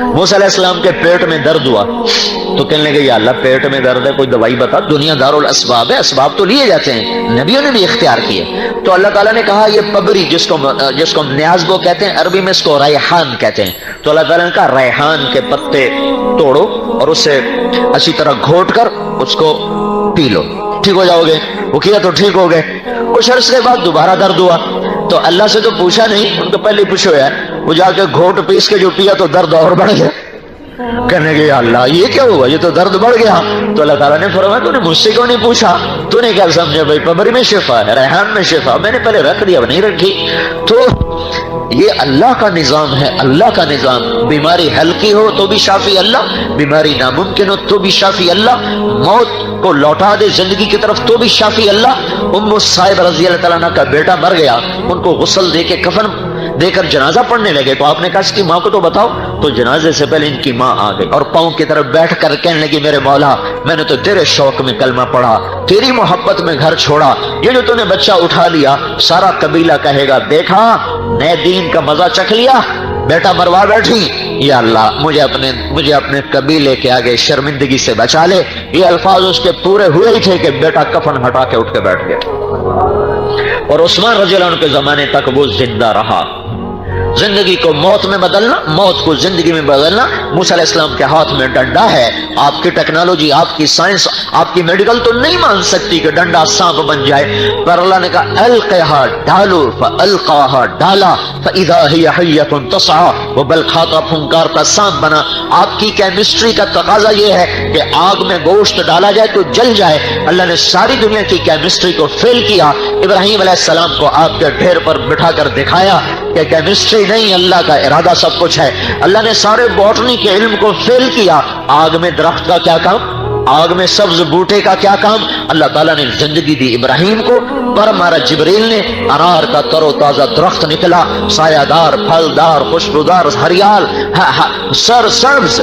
موسیٰ علیہ السلام کے پیٹ میں درد ہوا تو کہنے لگے یا اللہ پیٹ میں درد ہے کوئی دوائی بتا، دنیا دار الاسباب ہے، اسباب تو لیے جاتے ہیں، نبیوں نے بھی اختیار کیے۔ تو اللہ تعالیٰ نے کہا یہ پبری جس کو نیازبو کہتے ہیں، عربی میں اس کو ریحان کہتے ہیں، تو اللہ تعالیٰ نے کہا ریحان کے پتے توڑو اور اسے اچھی طرح گھوٹ کر اس کو پی لو، ٹھیک ہو جاؤ گے۔ وہ کیا تو ٹھیک ہو گئے۔ کچھ عرصے کے بعد دوبارہ درد ہوا تو اللہ سے تو پوچھا نہیں، ان کو پہلے ہی پوچھو یار، وہ جا کے گھوٹ پیس کے جو پیا تو درد اور بڑھ گیا۔ کہنے گے یا اللہ یہ کیا ہوا، یہ تو درد بڑھ گیا۔ تو اللہ تعالیٰ نے فرمایا تو نے مجھ سے کیوں نہیں پوچھا، تو نے کیا سمجھا بھائی پبری میں شفا ہے، ریحان میں شفا، میں نے پہلے رکھ دیا اب نہیں رکھی۔ تو یہ اللہ کا نظام ہے، اللہ کا نظام۔ بیماری ہلکی ہو تو بھی شافی اللہ، بیماری ناممکن ہو تو بھی شافی اللہ، موت کو لوٹا دے زندگی کی طرف تو بھی شافی اللہ۔ ام صائب رضی اللہ تعالیٰ عنہ کا بیٹا مر گیا، ان کو غسل دے کے کفن دے کر جنازہ پڑھنے لگے تو آپ نے کہا اس کی ماں کو تو بتاؤ، تو جنازے سے پہلے ان کی ماں آ گئی اور پاؤں کی طرف بیٹھ کر کہنے لگی میرے مولا میں نے تو تیرے شوق میں کلمہ پڑھا، تیری محبت میں گھر چھوڑا، یہ جو تو نے بچہ اٹھا لیا سارا قبیلہ کہے گا دیکھا نئے دین کا مزہ چکھ لیا، بیٹا مروا بیٹھی، یا اللہ مجھے اپنے قبیلے کے آگے شرمندگی سے بچا لے۔ یہ الفاظ اس کے پورے ہوئے ہی تھے کہ بیٹا کفن ہٹا کے اٹھ کے بیٹھ گیا۔ اور عثمان رضی اللہ عنہ کے زمانے تک وہ زندہ رہا۔ زندگی کو موت میں بدلنا، موت کو زندگی میں بدلنا موسیٰ علیہ السلام کے ہاتھ میں ڈنڈا ہے۔ آپ کی ٹیکنالوجی، آپ کی سائنس، آپ کی میڈیکل تو نہیں مان سکتی کہ ڈنڈا سانپ بن جائے، پر اللہ نے کہا القھا ڈالو، فالقاها ڈالا فاذا هي حیۃ تسعى، وہ بل کھاتا پھنکارتا سانپ بنا۔ آپ کی کیمسٹری کا تقاضا یہ ہے کہ آگ میں گوشت ڈالا جائے تو جل جائے، اللہ نے ساری دنیا کی کیمسٹری کو فیل کیا، ابراہیم علیہ السلام کو آگ کے ڈھیر پر بٹھا کر دکھایا کہ کیمسٹری نہیں اللہ کا ارادہ سب کچھ ہے۔ اللہ نے سارے باٹنی کے علم کو فیل کیا، آگ میں درخت کا کیا کام، آگ میں سبز بوٹے کا کیا کام۔ اللہ تعالیٰ نے زندگی دی ابراہیم کو، پر ہمارا جبریل نے انار کا تر و تازہ درخت نکلا، سایہ دار، پھلدار، خوشبودار، ہریال، سر سبز،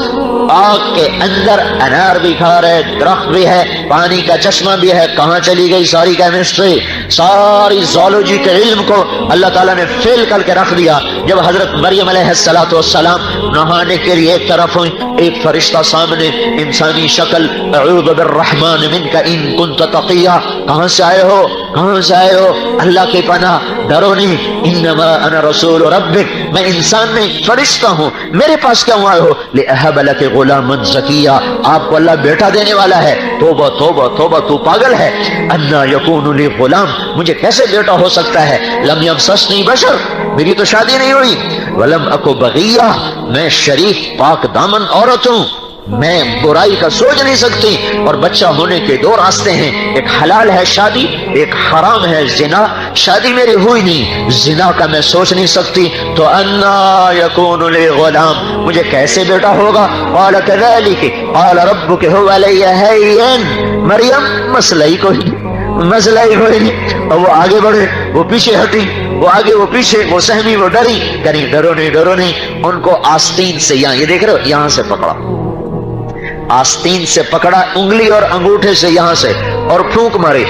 آگ کے اندر انار بھی کھا رہے، درخت بھی ہے، پانی کا چشمہ بھی ہے۔ کہاں چلی گئی ساری کیمسٹری، ساری زولوجی کے علم کو اللہ تعالیٰ نے فیل کر کے رکھ دیا۔ جب حضرت مریم علیہ السلام نہانے کے لیے ایک طرف ہوئی، ایک فرشتہ سامنے، انسانی شکل، اعوذ بالرحمن منک ان کنت تقیا، کہاں سے آئے ہو، کہاں سے آئے ہو، اللہ کی پناہ، ڈرو نہیں، انما انا رسول ربک، میں انسان میں فرشتہ ہوں، میرے پاس کیوں آئے ہو، لأہب لک غلاما زکیا، آپ کو اللہ بیٹا دینے والا ہے۔ توبہ توبہ توبہ، تو پاگل ہے، انا یکون لی غلام، مجھے کیسے بیٹا ہو سکتا ہے، لم یمسسنی بشر، میری تو شادی نہیں ہوئی، ولم اکو بغیہ، میں شریف پاک دامن عورت ہوں، میں برائی کا سوچ نہیں سکتی۔ اور بچہ ہونے کے دو راستے ہیں، ایک حلال ہے شادی، ایک حرام ہے زنا۔ شادی میری ہوئی نہیں، زنا کا میں سوچ نہیں سکتی، تو انا یکون لی غلام، مجھے کیسے بیٹا ہوگا۔ قال کذلک قال ربک هو علی هین، مریم مسئلہ ہی کوئی نہیں۔ اور وہ آگے بڑھے، وہ پیچھے ہٹی، وہ آگے وہ پیچھے، وہ سہمی وہ ڈری، کہیں ڈرو نہیں ڈرو نہیں۔ ان کو آستین سے، یہاں یہ دیکھ رہے ہو، یہاں سے پکڑا، آستین سے پکڑا، انگلی اور انگوٹھے سے یہاں سے، اور پھونک ماری۔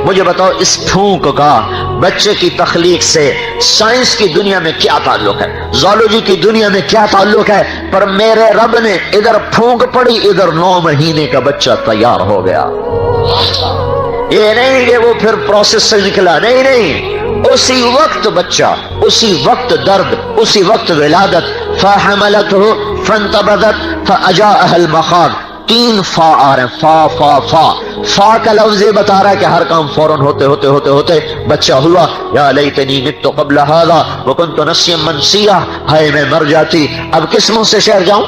مجھے بتاؤ اس پھونک کا بچے کی تخلیق سے سائنس کی دنیا میں کیا تعلق ہے، زولوجی کی دنیا میں کیا تعلق ہے؟ پر میرے رب نے ادھر پھونک پڑی، ادھر 9 مہینے کا بچہ تیار ہو گیا۔ یہ نہیں کہ وہ پھر پروسیس سے نکلا، نہیں، اسی وقت بچہ، اسی وقت درد، اسی وقت ولادت۔ فحملته فانتبذت فاجاءها المخاض، 3 فا آ رہے ہیں، فا فا فا، فا کا لفظ یہ بتا رہا ہے کہ ہر کام فوراً ہوتے بچہ ہوا۔ یا لیتنی مت قبل هذا وكنت نسيا منسيا، ہائے میں مر جاتی، اب کس منہ سے شہر جاؤں؟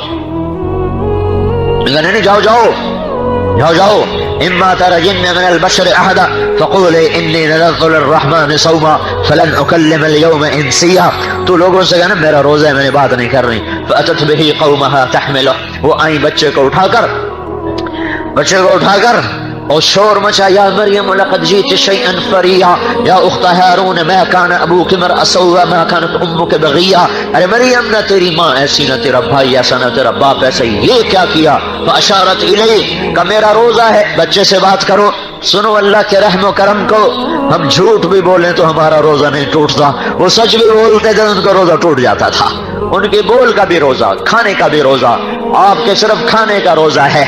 نہیں، جاؤ، اما ترجن من البشر احدا فقولي انی نذرت للرحمن صوما فلن اکلم اليوم انسیا، تو لوگوں سے کہنا میرا روزہ ہے، میں نے بات نہیں کرنی۔ فاتت به قومها تحمله، وہ آئی بچے کو اٹھا کر اور شور مچا، یا مریم لقد جئت شيئا فريا یا اخت ہارون ما كان ابوك امرأ سوء ما كانت امك بغيا، ارے مریم نہ تیری ماں ایسی نہ تیرا بھائی ایسا نہ تیرا باپ ایسا، یہ کیا کیا؟ فاشارت الیہ، کہ میرا روزہ ہے، بچے سے بات کرو۔ सुनो अल्लाह के रहम करम को, हम झूठ भी बोले तो हमारा रोजा नहीं टूटता, वो सच भी बोलते थे उनका रोजा टूट जाता था। उनके बोल का भी रोजा, खाने का भी रोजा, आपके सिर्फ खाने का रोजा है।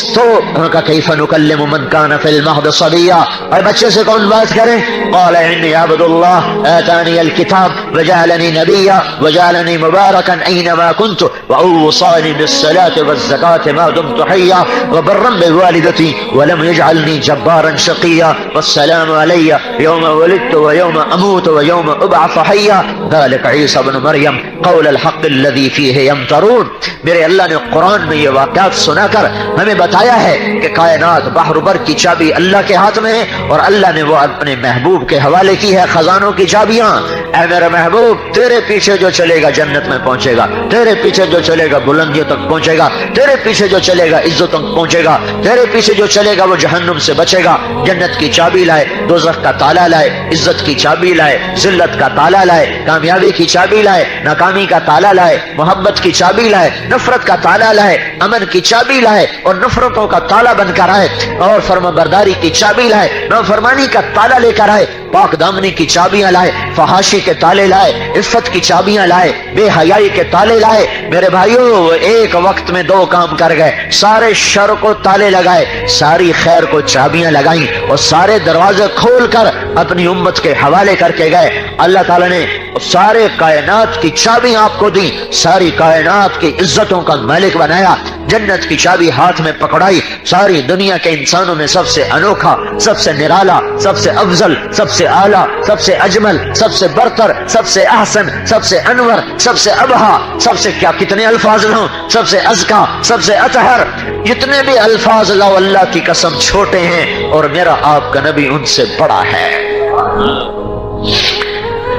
तो उनका कैफ़ नुकल्लिमु मन कान फिल महद सबिया, और बच्चे से कौन बात करे? क़ाल इन्नी अब्दुल्लाह आतानी अल किताब वजअलनी नबिय्या वजअलनी मुबारकन ऐनमा कुन्तु वअवसानी बिस्सलाति वज़्ज़काति मा दुम्तु हय्या वबर्रन बिवालिदती वलम यजअलनी जब्बारन शक़िय्या वस्सलामु अलैया यौम वलिदतु व यौम अमूतु व यौम उबअसु हय्या ज़ालिका ईसा इब्न मरियम क़ौल अल हक़्क़ अल्लज़ी फ़ीहि यमतरून। मेरे अल्लाह ने कुरान में ये वाक़यात सुनाकर हमें बताया है कि कायनात बहर बर की चाबी अल्लाह के हाथ में है, और अल्लाह ने वो अपने महबूब के हवाले की है खजानों की चाबियां। ऐ मेरे महबूब, तेरे पीछे जो चलेगा जन्नत में पहुंचेगा, तेरे पीछे जो चलेगा बुलंदियों तक पहुंचेगा, तेरे पीछे जो चलेगा इज्जत तक पहुंचेगा, तेरे पीछे जो चलेगा वो जहन्नुम से बचेगा। जन्नत की चाबी लाए, दोज़ख का ताला लाए, इज्जत की चाबी लाए, जिल्लत का ताला लाए, कामयाबी की चाबी लाए, नाकामी का ताला लाए, मोहब्बत की चाबी लाए, नफरत का ताला लाए, अमन की चाबी लाए और नफरतों का ताला बनकर आए, और फर्माबरदारी की चाबी लाए, नाफरमानी का ताला लेकर आए, पाक दामनी की चाबियां लाए, फहाशी के ताले लाए, इफ्फत की चाबियां लाए, बेहयाई के ताले लाए। मेरे भाइयों, एक वक्त में दो काम कर गए, सारे शर को ताले लगाए, सारी खैर को चाबियां लगाई और सारे दरवाजे खोलकर अपनी उम्मत के हवाले करके गए। अल्लाह ताला ने सारे कायनात की चाबी आपको दी, सारी कायनात की इज्जतों का मालिक बनाया, जन्नत की चाबी हाथ में पकड़ाई, सारी दुनिया के इंसानों में सबसे अनोखा, सबसे निराला, सबसे अफजल, सबसे आला, सबसे अजमल, सबसे बरतर, सबसे अहसन, सबसे अनवर, सबसे अबहा, सबसे क्या कितने अल्फाज हों, सबसे अज़का, सबसे अतहर, जितने भी अल्फाज लाओ अल्लाह की कसम छोटे हैं, और मेरा आपका नबी उनसे बड़ा है।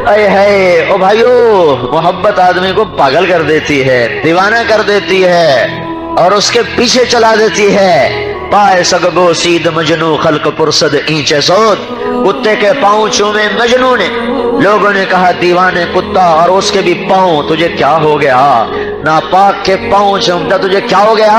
अरे है ओ भाइयों, मोहब्बत आदमी को पागल कर देती है, दीवाना कर देती है और उसके पीछे चला देती है। पाए सगबो सीध मजनू खल्क पुरसद ईंचे सोद, कुत्ते के पांव चूमे मजनू ने। लोगों ने कहा दीवाने कुत्ता, और उसके भी पांव, तुझे क्या हो गया? नापाक के पांव चूमता, तुझे क्या हो गया?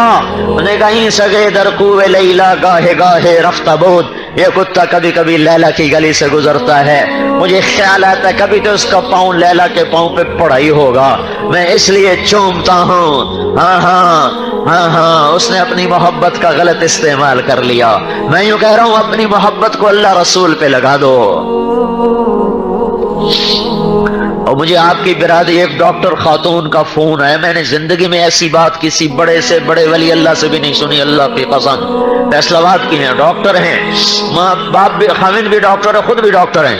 उन्हें कहीं सगे दरकूवे लैला गाहे गाहे रफ्ता बोध, ये कुत्ता कभी कभी लैला की गली से गुजरता है, मुझे ख्याल आता है कभी तो उसका पांव लैला के पांव पे पड़ा ही होगा, मैं इसलिए चूमता हूँ। हाँ हाँ हाँ हाँ, उसने अपनी मोहब्बत का गलत इस्तेमाल कर लिया। मैं यूं कह रहा हूं, अपनी मोहब्बत को अल्लाह रसूल पे लगा दो। और मुझे आपकी बिरादरी एक डॉक्टर खातून का फोन आया, मैंने जिंदगी में ऐसी बात किसी बड़े से बड़े वली अल्लाह से भी नहीं सुनी, अल्लाह की कसम। फैसलाबाद की हैं, डॉक्टर हैं, माँ बाप भी, खाविन भी डॉक्टर है, खुद भी डॉक्टर हैं।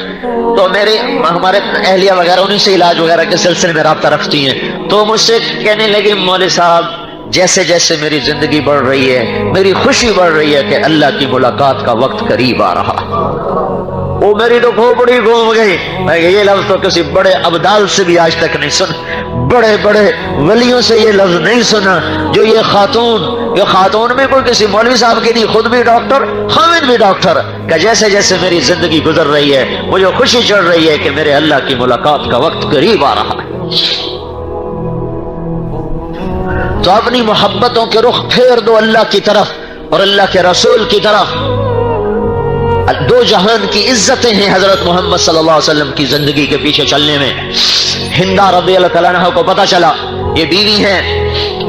तो हमारे अहलिया वगैरह उन्हीं से इलाज वगैरह के सिलसिले में राब्ता रखती हैं। तो मुझसे कहने लगी, मौलवी साहब जैसे जैसे मेरी जिंदगी बढ़ रही है, मेरी खुशी बढ़ रही है कि अल्लाह की मुलाकात का वक्त करीब आ रहा। वो मेरी तो खोपड़ी घूम गई। मैं ये लफ्ज तो किसी बड़े अब्दाल से भी आज तक नहीं सुना, बड़े बड़े वलियों से ये लफ्ज नहीं सुना, जो ये खातून में कोई किसी मौलवी साहब की नहीं, खुद भी डॉक्टर, खाविन भी डॉक्टर, कि जैसे जैसे मेरी जिंदगी गुजर रही है मुझे खुशी चढ़ रही है कि मेरे अल्लाह की मुलाकात का वक्त करीब आ रहा है। तो अपनी मोहब्बतों के रुख फेर दो अल्लाह की तरफ और अल्लाह के रसूल की तरफ। दो जहान की इज्जतें हैं हजरत मोहम्मद सल्लल्लाहु अलैहि वसल्लम की जिंदगी के पीछे चलने में। हिंदा रज़ियल्लाहु तआला अन्हा को पता चला, ये बीवी है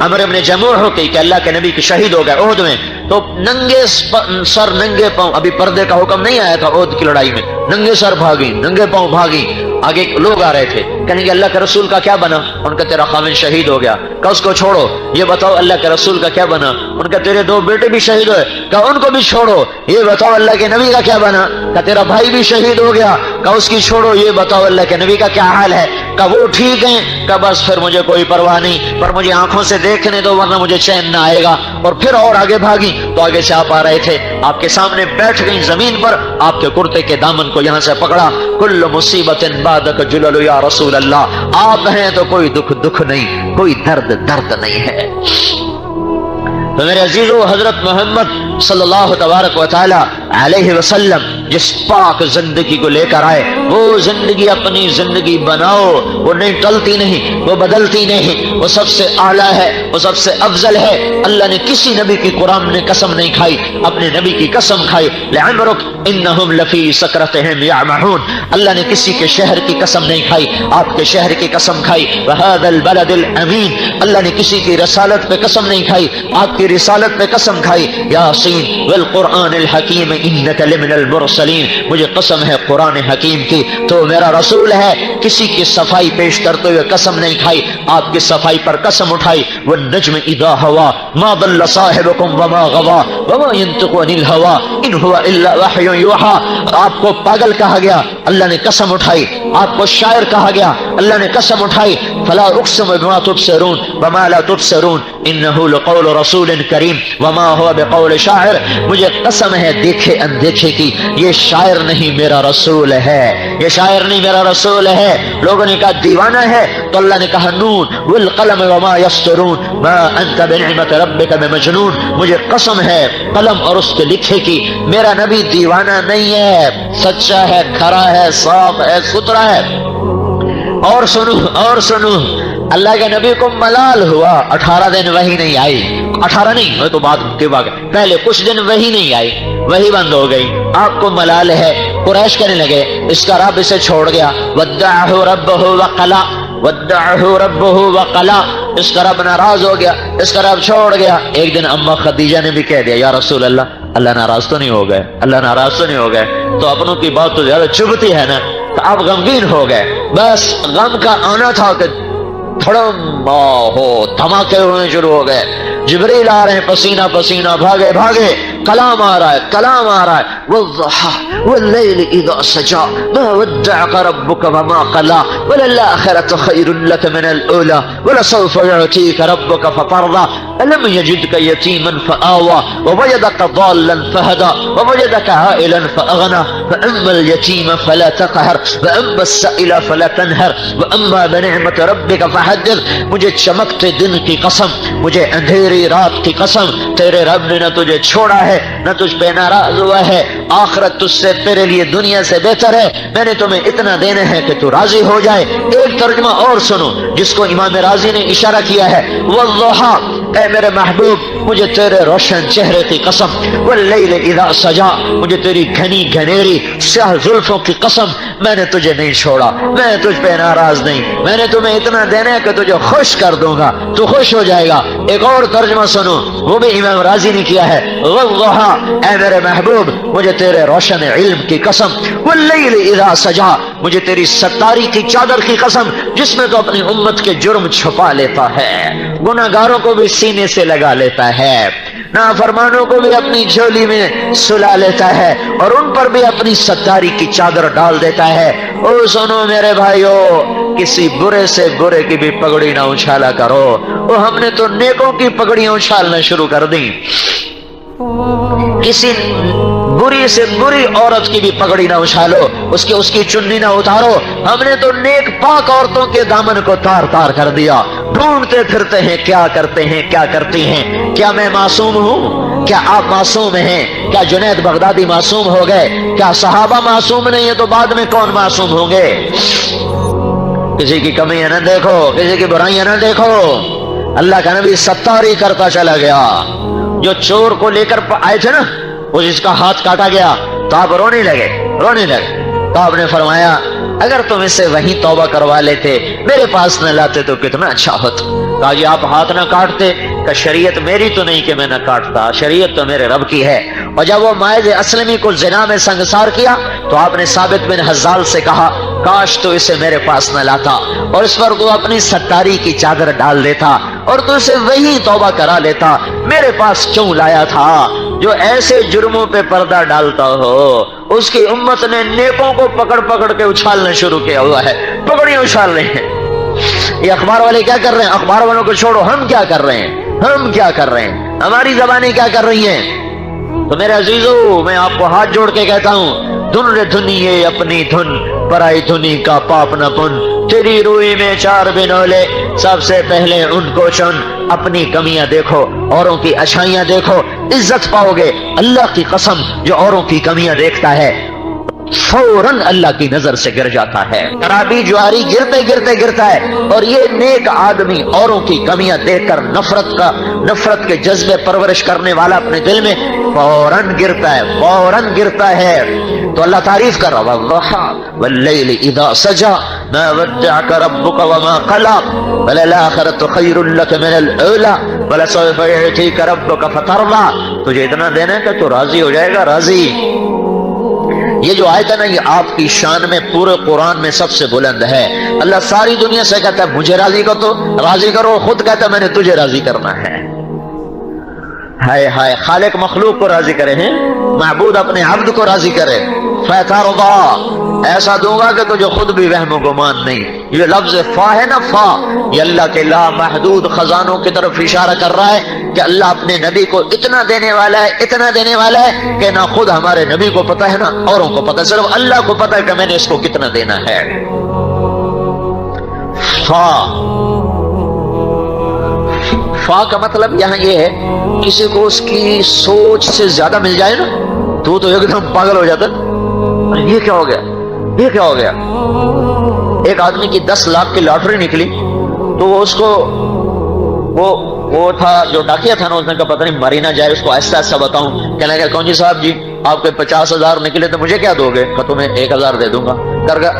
अमर इब्न जमूह होती कि अल्लाह के नबी के शहीद हो गए ओहद में। तो नंगे सर नंगे पांव, अभी पर्दे का हुक्म नहीं आया था ओहद की लड़ाई में, नंगे सर भागी, नंगे पांव भागी। आगे लोग आ रहे थे, कहेंगे अल्लाह के रसूल का क्या बना? उनका तेरा खाविन शहीद हो गया। कहा उसको छोड़ो। ये बताओ अल्लाह के रसूल का क्या बना? उनका तेरे दो बेटे भी शहीद हुए। कहा उनको भी छोड़ो। ये बताओ अल्लाह के नबी का क्या बना? कहा तेरा भाई भी शहीद हो गया। कहा उसकी छोड़ो। ये बताओ अल्लाह के नबी का क्या हाल है? कहा वो ठीक है। कहा बस फिर मुझे कोई परवाह नहीं, पर मुझे आंखों से देखने दो वरना मुझे चैन ना आएगा। और फिर और आगे भागी तो आगे से आप आ रहे थे, आपके सामने बैठ गई जमीन पर, आपके कुर्ते के दामन को यहां से पकड़ा। कुल्लु मुसीबतिन बादक जुललु या रसूल अल्लाह, आप हैं तो कोई दुख नहीं, कोई दर्द नहीं है। तो मेरे अजीजों, हजरत मोहम्मद सल्लल्लाहु तबारक व तआला अलैहि वसल्लम जिस पाक जिंदगी को लेकर आए, वो जिंदगी अपनी जिंदगी बनाओ। वो नहीं टलती नहीं, वो बदलती नहीं, वो सबसे आला है, वो सबसे अफजल है। अल्लाह ने किसी नबी की कुरान ने कसम नहीं खाई, अपने नबी की कसम खाई। लअमरुक इन्नहुम लफी सकरतिहिम यअमहून। अल्लाह ने किसी के शहर की कसम नहीं खाई, आपके शहर की कसम खाई। वहादल बलदिल अमीन। अल्लाह ने किसी की रसालत पे कसम नहीं खाई, आपकी रिसालत पे कसम खाई। यासीन वल कुरानिल हकीम इन्नका लमिनल मुरसलीन। मुझे कसम है कुरान हकीम की, तो मेरा रसूल है। किसी की सफाई पेश करते हुए कसम नहीं खाई, आपकी सफाई पर कसम उठाई। वन्नज्म इदा हवा मा दल्ल साहिबुकुम वमा गवा वमा यंतिकु अनिल हवा इन हुवा इल्ला वह्युन यूहा। आपको पागल कहा गया, अल्लाह ने कसम उठाई। आपको शायर कहा गया, अल्लाह ने कसम उठाई। फला उक़सिमु बिमा तुबसिरून वमा ला तुबसिरून इन्नहु लक़ौलु रसूलिन करीम वमा हुवा बिक़ौलि शायर। मुझे कसम है देखे अनदेखे की, ये शायर नहीं मेरा रसूल है, ये शायर नहीं मेरा रसूल है। लोगों ने कहा दीवाना है, तो अल्लाह ने कहा नून वल कलम वमा यस्तरून मा अंत बिनिअमति रब्बिका बिमजनून। मुझे कसम है कलम और उसके लिखे की, मेरा नबी दीवाना नहीं है, सच्चा है, खरा है, साफ है, सुथरा है। और सुनो अल्लाह के नबी को मलाल हुआ, 18 दिन वही नहीं आई। 18 नहीं, वो तो बात के बाद, पहले कुछ दिन वही नहीं आई, वही बंद हो गई। आपको मलाल है। कुरैश कहने लगे इसका रब इसे छोड़ गया। वद्दअहु रब्बहु वक़ला, वद्दअहु रब्बहु वक़ला। इसका रब नाराज हो गया, इसका रब छोड़ गया। एक दिन अम्मा खदीजा ने भी कह दिया या रसूल अल्लाह, अल्लाह नाराज तो नहीं हो गए, अल्लाह नाराज तो नहीं हो गए। तो अपनों की बात तो ज्यादा चुभती है ना, तो आप गमगीन हो गए। बस गम का आना था कि थोड़ा हो धमाके होने शुरू हो गए। जिब्रील आ रहे हैं पसीना पसीना, भागे भागे, कलाम आ रहा है, कलाम आ रहा है। वद्दुहा वल्लैलि इज़ा सजा मा वद्दअक रब्बुक वमा क़ला वलल आखिरतु खैरुन लक मिनल ऊला वलसौफ युअतीक रब्बुक फतरदा अलम यजिदक यतीमन फआवा ववजदक ضالًا फहदा ववजदक आइलन फअगना फअम्मल यतीम फला तक़हर वअम्मा अस्साइल फला तनहर वअम्मा बिनिअमत रब्बिक फहद्दिस। मुझे चमकते दिन की कसम, मुझे अंधेरी रात की कसम, तेरे रब ने न तुझे छोड़ा है, न तुझ पे नाराज हुआ है। आखिरत तुझसे तेरे लिए दुनिया से बेहतर है। मैंने तुम्हें इतना देना है कि तू राजी हो जाए। एक तर्जुमा और सुनो जिसको इमाम राजी ने इशारा किया है। वल्लुहा, ऐ मेरे महबूब मुझे तेरे रोशन चेहरे की कसम। वल्लैल इज़ा सजा, मुझे तेरी घनी घनेरी स्याह जुल्फों की कसम, मैंने तुझे नहीं छोड़ा, मैं तुझ पे नाराज नहीं। मैंने तुम्हें इतना देना है कि तुझे खुश कर दूंगा, तू खुश हो जाएगा। एक और तर्जुमा सुनो, वो भी इमाम राजी ने किया है। वल्लुहा, ऐ मेरे महबूब मुझे तेरे रोशन इल्म की कसम। वल्लैल इज़ा सजा, मुझे तेरी सत्तारी की चादर की कसम जिसमें तो अपनी उम्मत के जुर्म छुपा लेता है, गुनाहगारों को भी सीने से लगा लेता है, नाफरमानों को भी अपनी झोली में सुला लेता है और उन पर भी अपनी सत्तारी की चादर डाल देता है। ओ सुनो मेरे भाइयों, किसी बुरे से बुरे की भी पगड़ी ना उछाला करो। ओ हमने तो नेकों की पगड़ियां उछालना शुरू कर दी। किसी बुरी से बुरी औरत की भी पगड़ी ना उछालो, उसकी चुन्नी ना उतारो। हमने तो नेक पाक औरतों के दामन को तार तार कर दिया। ढूंढते फिरते हैं क्या करते हैं, क्या करती हैं। क्या मैं मासूम हूँ? क्या आप मासूम हैं? क्या जुनैद बगदादी मासूम हो गए? क्या सहाबा मासूम नहीं है तो बाद में कौन मासूम होंगे? किसी की कमियां ना देखो, किसी की बुराइयां ना देखो। अल्लाह का नबी सत्तारी करता चला गया। जो चोर को लेकर आए थे ना, वो जिसका हाथ काटा गया, तो आप रोने लगे। तो आपने फरमाया अगर तुम इससे वहीं तौबा करवा लेते, मेरे पास न लाते तो कितना अच्छा होता। कहा जी आप हाथ ना काटते, का शरीयत मेरी तो नहीं कि मैं न काटता, शरीयत तो मेरे रब की है। और जब वो मायज असलमी को जिना में संगसार किया तो आपने साबित बिन हज्जाल से कहा काश तो इसे मेरे पास न लाता और इस पर तो अपनी सत्तारी की चादर डाल देता और तो इसे वही तौबा करा लेता, मेरे पास क्यों लाया था? जो ऐसे जुर्मों पे पर्दा डालता हो, उसकी उम्मत ने नेकों को पकड़ पकड़ के उछालना शुरू किया हुआ है। पकड़ियां उछाल रहे हैं। ये अखबार वाले क्या कर रहे हैं? अखबार वालों को छोड़ो, हम क्या कर रहे हैं? हम क्या कर रहे हैं? हमारी जबानें क्या कर रही हैं? तो मेरे अजीजों, मैं आपको हाथ जोड़ के कहता हूं, धुन रे धुनिए अपनी धुन, पराई धुनी का पाप न पुन। तेरी रूई में चार बिनोले, सबसे पहले उनको चुन। अपनी कमियां देखो, औरों की अच्छाइयां देखो, इज्जत पाओगे। अल्लाह की कसम, जो औरों की कमियां देखता है फौरन अल्लाह की नजर से गिर जाता है। शराबी जुआरी गिरते गिरते गिरता है, और ये नेक आदमी औरों की कमियां देखकर नफरत के जज्बे परवरिश करने वाला अपने दिल में फौरन गिरता है, फौरन गिरता है। तो अल्लाह तारीफ कर रहा है, वल्लैलि इज़ा सजा मा वद्दअका रब्बुका वमा क़ला वलल-आखिरतु खैरुल लक मिनल ऊला वलसौफ़ा युअतीका रब्बुका फतरदा। तुझे इतना देना है कि तू राजी हो जाएगा, राजी। ये जो आयत है ना, ये आपकी शान में पूरे कुरान में सबसे बुलंद है। अल्लाह सारी दुनिया से कहता है मुझे राजी करो, खुद कहता है मैंने तुझे राजी करना है। हाय हाय, खालिक मखलूक को राजी करे हैं, महबूद अपने अब्द को राजी करे। फतरदा, ऐसा दूंगा कि तुझे खुद भी वहम गुमान नहीं। ये लफ्ज फा है ना, फा, ये अल्लाह के ला महदूद खजानों की तरफ इशारा कर रहा है कि अल्लाह अपने नबी को इतना देने वाला है, इतना देने वाला है कि ना खुद हमारे नबी को पता है ना औरों को पता है, सिर्फ अल्लाह को पता है कि मैंने इसको कितना देना है। फा का मतलब यहां ये है, किसी को उसकी सोच से ज्यादा मिल जाए ना तो एकदम पागल हो जाता, ये क्या हो गया, ये क्या हो गया। एक आदमी की 10 लाख की लॉटरी निकली, तो वो उसको वो था जो डाकिया था ना, उसने कहा पता नहीं मरी ना जाए, उसको ऐसा ऐसा बताऊं। कहने लगा कौन जी साहब जी, आपके 50,000 निकले तो मुझे क्या दोगे? कहा तुम्हें 1,000 दे दूंगा।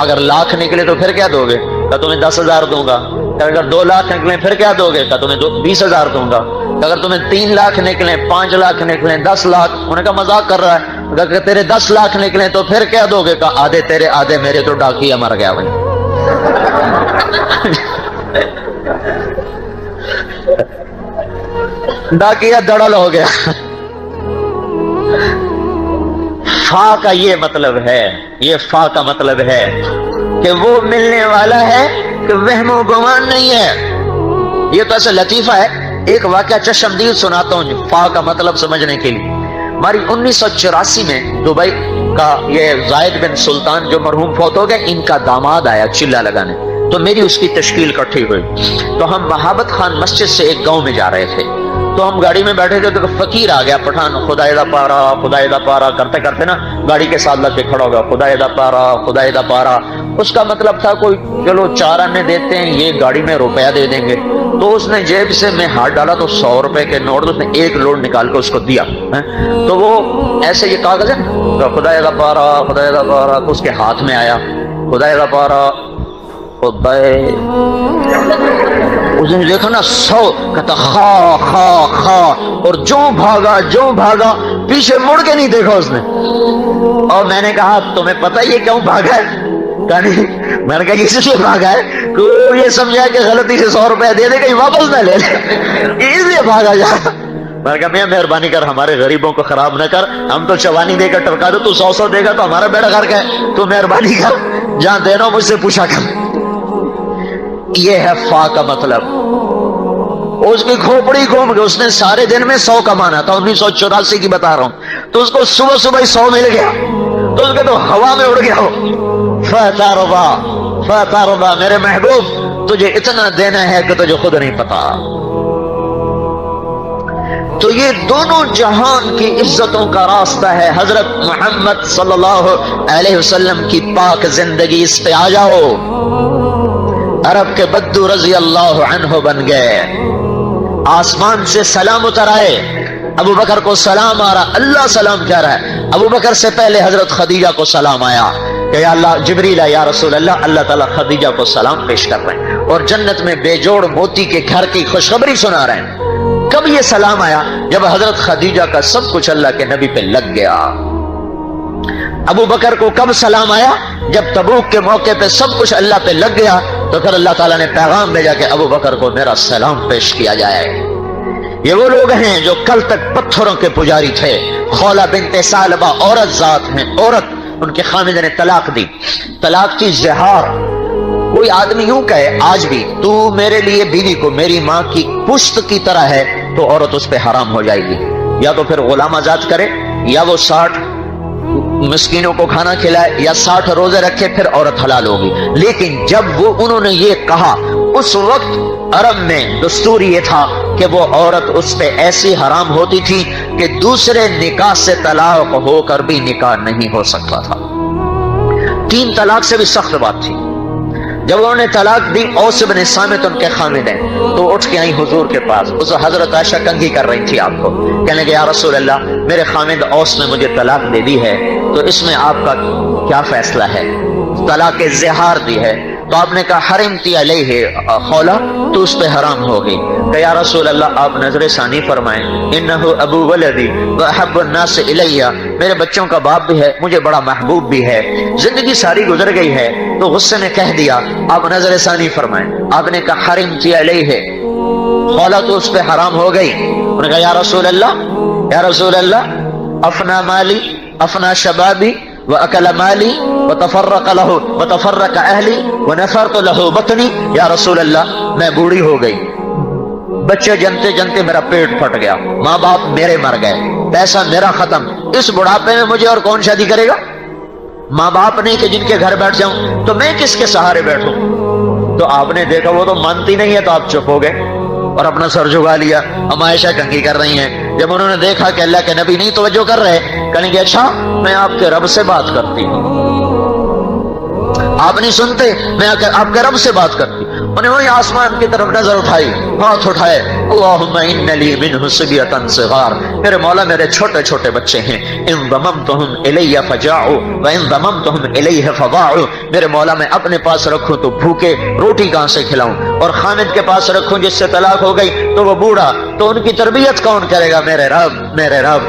अगर लाख निकले तो फिर क्या दोगे? कहा तुम्हें 10,000 दूंगा। अगर 2 लाख निकले फिर क्या दोगे? कहा तुम्हें 20,000 दूंगा। अगर तुम्हें 3 लाख निकले, 5 लाख निकले, 10 लाख। उन्होंने कहा मजाक कर रहा है। अगर तेरे 10 लाख निकले तो फिर क्या दोगे? कहा आधे तेरे आधे मेरे, तो डाकिया मर गया भाई। डाकिया दड़ल हो गया। फा का ये मतलब है, ये फा का मतलब है कि वो मिलने वाला है कि वहमो गुमान नहीं है। ये तो ऐसा लतीफा है, एक वाकया चश्मदीद सुनाता हूं फा का मतलब समझने के लिए। हमारी 1984 में दुबई का ये जायद बिन सुल्तान जो मरहूम फौत हो गए, इनका दामाद आया चिल्ला लगाने, तो मेरी उसकी तश्कील इकट्ठी हुई। तो हम महाबत खान मस्जिद से एक गांव में जा रहे थे, तो हम गाड़ी में बैठे थे, तो फकीर आ गया पठान, खुदाएदा पारा करते करते ना गाड़ी के साथ लग के खड़ा हो गया, खुदाएदा पारा। उसका मतलब था कोई चलो 4 आने देते हैं, ये गाड़ी में रुपया दे देंगे। तो उसने जेब से में हाथ डाला तो 100 रुपए के नोट, उसने एक लोड निकाल के उसको दिया है? तो वो ऐसे ये कागज है तो खुदाएदा पारा, तो उसके हाथ में आया खुदाएदा पारा। उसने देखा ना 100, कहता खा, और जो भागा पीछे मुड़ के नहीं देखा उसने। और मैंने कहा तुम्हें पता ये क्यों भागा है? नहीं, मैंने कहा इसलिए भागा है तो ये समझा कि गलती से 100 रुपया दे दे, कहीं वापस ना ले इसलिए भागा जा। मैंने कहा मैं मेहरबानी कर, हमारे गरीबों को खराब न कर, हम तो चवानी देकर टपका दो, तू 100 देगा तो हमारा बेड़ा घर का है, तू मेहरबानी कर, जहां देना मुझसे पूछा कर। ये है फा का मतलब। उसकी खोपड़ी घूम गई, उसने सारे दिन में 100 कमाना था, 1984 की बता रहा हूं, तो उसको सुबह सुबह 100 मिल गया, तो उसके तो हवा में उड़ गया। फतरदा, मेरे महबूब तुझे इतना देना है कि तुझे खुद नहीं पता। तो ये दोनों जहान की इज्जतों का रास्ता है। हजरत मोहम्मद सल्लल्लाहु अलैहि वसल्लम की पाक जिंदगी, इस पे आ जाओ। अरब के बद्दू रजी अल्लाह अन्हु बन गए, आसमान से सलाम उतर आए, अबू बकर को सलाम आ रहा, अल्लाह सलाम कह रहा है। अबू बकर से पहले हजरत खदीजा को सलाम आया कि या अल्लाह, जिब्रील या रसूल अल्लाह, अल्लाह ताला खदीजा को सलाम पेश कर रहे हैं और जन्नत में बेजोड़ मोती के घर की खुशखबरी सुना रहे हैं। कब ये सलाम आया? जब हजरत खदीजा का सब कुछ अल्लाह के नबी पे लग गया। अबू बकर को कब सलाम आया? जब तबूक के मौके पे सब कुछ अल्लाह पे लग गया, तो फिर अल्लाह ताला ने पैगाम भेजा कि अबू बकर को मेरा सलाम पेश किया जाए। ये वो लोग हैं जो कल तक पत्थरों के पुजारी थे। खौला बिनते सालबा औरत जात हैं, औरत, उनके खामिद ने तलाक दी, तलाक की ज़िहार। कोई आदमी यूं कहे आज भी, तू मेरे लिए बीवी को मेरी माँ की पुश्त की तरह है, तो औरत उस पर हराम हो जाएगी। या तो फिर गुलाम आजाद करे, या वो 60 मिस्कीनों को खाना खिलाए, या 60 रोजे रखे, फिर औरत हलाल होगी। लेकिन जब वो उन्होंने ये कहा اس وقت عرب میں دستور یہ تھا کہ وہ عورت اس پہ ایسی حرام ہوتی تھی کہ دوسرے نکاح سے طلاق ہو کر بھی نکاح نہیں ہو سکتا تھا. 3 طلاق سے بھی سخت بات تھی. جب انہوں نے طلاق دی، اوس بن صامت ان کے خامد ہیں، تو اٹھ کے آئی حضور کے پاس. اس حضرت عائشہ کنگھی کر رہی تھی آپ کو، کہنے کہ یا رسول اللہ میرے خامد اوس نے مجھے طلاق دے دی ہے، تو اس میں آپ کا کیا فیصلہ ہے؟ طلاق زہار دی ہے. تو آپ نے کہا حرمتی علیہ خولا، تو اس پہ حرام ہوگی. کہ یا رسول اللہ آپ نظر ثانی فرمائیں، انہ ابو ولدی واحب الناس الیہ، میرے بچوں کا باپ بھی ہے، مجھے بڑا محبوب بھی ہے. زندگی ساری گزر گئی ہے تو غصے میں کہہ دیا، آپ نظر ثانی فرمائیں. آپ نے کہا حرمتی علیہ خولا، تو اس پہ حرام ہو گئی. انہوں نے کہا یا رسول اللہ افنا مالی افنا شبابی وَأَكَلَ مَالِي وَتَفَرَّقَ أَهْلِي وَنَفَرْتُ لَهُ بَطْنِي. یا رسول اللہ میں بوڑھی ہو گئی، بچے جنتے جنتے میرا پیٹ پھٹ گیا، ماں باپ میرے مر گئے، پیسہ میرا ختم، اس بڑھاپے میں مجھے اور کون شادی کرے گا؟ ماں باپ نہیں کہ جن کے گھر بیٹھ جاؤں، تو میں کس کے سہارے بیٹھوں؟ تو آپ نے دیکھا وہ تو مانتی نہیں ہے، تو آپ چپ ہو گئے اور اپنا سر جھکا لیا. ہم عائشہ کنگھی کر رہی ہیں. جب انہوں نے دیکھا کہ اللہ کے نبی نہیں توجہ کر رہے، کہیں گے اچھا میں آپ کے رب سے بات کرتی ہوں، آپ نہیں سنتے، میں آپ کے رب سے بات کرتی. انہوں نے وہی آسمان کی طرف نظر اٹھائی، ہاتھ اٹھائے، اللہم ان لی منہ صبیۃ صغار، میرے مولا میرے چھوٹے چھوٹے بچے ہیں، ان ضممتہم الی فجاعوا وان ضممتہم الیہ فضاعوا، میرے مولا میں اپنے پاس رکھوں تو بھوکے روٹی کہاں سے کھلاؤں، اور خامد کے پاس رکھوں جس سے طلاق ہو گئی تو وہ بوڑھا، تو ان کی تربیت کون کرے گا؟ میرے رب.